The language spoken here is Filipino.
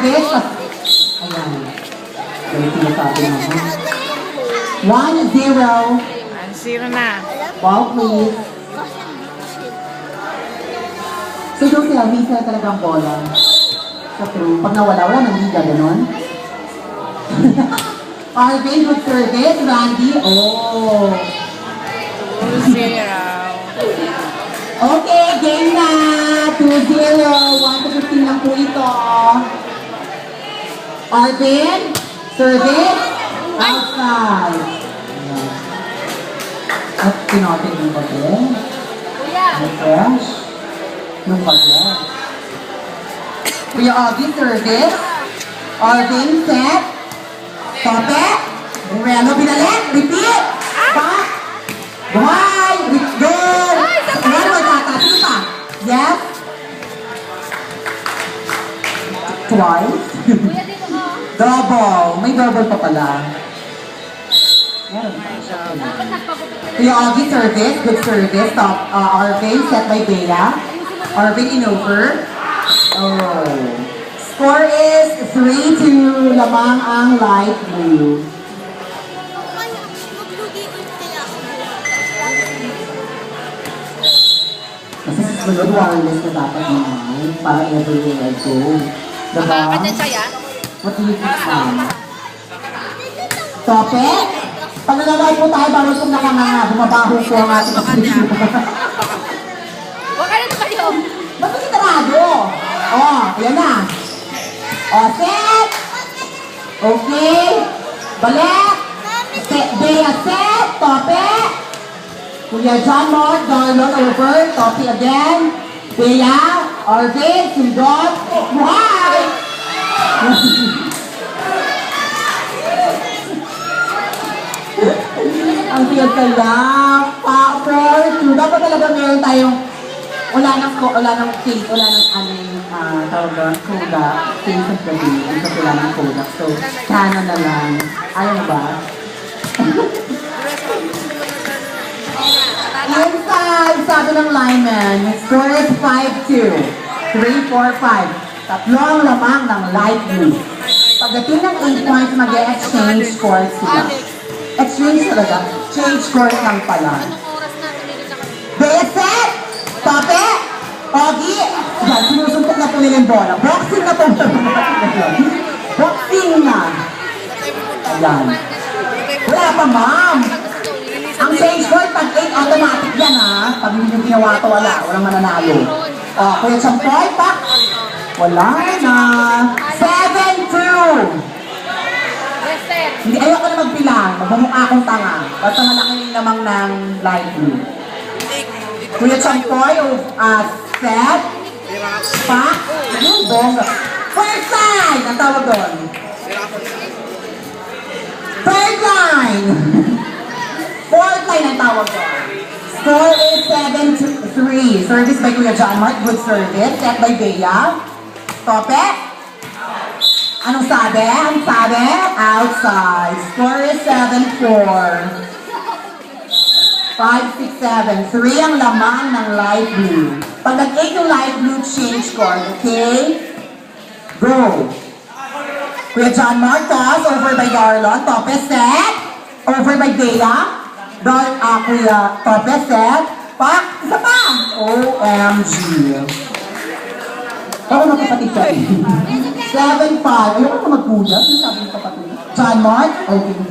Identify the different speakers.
Speaker 1: service. Ayan. Dahil sinasabi naman. 1-0.
Speaker 2: 1-0 na.
Speaker 1: Wow, please. So yung sila, minsan talagang bola. Sa true. Pag nawala, wala nang liga, gano'n? Arvin, good service. Randy, oh.
Speaker 2: 2-0.
Speaker 1: Okay, game na. 2-0. 1-15 lang po ito. Arvin, service. Outside. At pinotin yung bagay. Refresh. Yung bagay. Kuya Augie, service. Arvin, set. Tope. Reno, binalik. Repeat. Back. Buhay. Good. Reno, tata. Sino pa? Yes. Twice. Double. May double pa pala. Meron pa. Kuya Augie, service. Good service. Top. Arvin, set by Bea. Arvin in over. Oh. Score is 3-2. Lamang ang light blue. Kasi sunod wireless na dapat naman para everywhere I go. Diba? What do you think, ma'am? Tope? Pag nalaway po tayo, bawal kong nakanganga. Bumabaho po ang ating kapatid.
Speaker 2: Huwag ka na kayo.
Speaker 1: Ba't hindi tarado? Oh, ayan na. Oh, set. Okay. Balik. Set. Bea, set. Tope. Kuya John Mort, Darlon over. Tope again. Bea. Arvin. Sundot. Buhay. Ang tiyag ka lang. Dapat talaga meron tayong wala nang case, wala nang tawag doon, koda, case of the day, kasi wala nang koda. So, canon na lang. Ayaw mo ba? Inside, sabi ng lineman, score is 5-2. 3-4-5. Tatlong lamang ng light blue. Pagdating ng 8 points, mag-exchange scores sila. Exchange talaga. Change scores lang pala. Bea set! Tope! Augie! Yan, sinusuntok na po nila yung bola. Boxing na po. Boxing na. Ayan. Wala pa, ma'am. Ang change score, pag 8, automatic yan, ha? Pag hindi yung ginawa ito, wala. Walang mananalo. O, Kuya Champoy, pak. Wala na. 7-2. Hindi, ayoko na magbilang. Magmumukha akong tanga. Basta malaki namang ng light blue. Kuya Champoy, set. Pak. Yung bongga. First line! Ang tawag doon. Third line! Fourth line ang tawag doon. Score is 7-3. Service by Kuya John Mart. Good service. Set by Bea. Tope. Anong sabi? Ang sabi? Outside. Score is 7-4. 5, 6, 7. 3 ang lamang ng light blue. Pag nag-8 yung light blue, change score. Okay? Go. Kuya John Marcos, over by Darlon. Tope set. Over by Bea. Kuya Tope set. Pak. Isa pa. OMG. Ako na kapatid ka eh. 7-5. Ayoko na magkudas. Ano sabi ng kapatid? John Mark? Okay.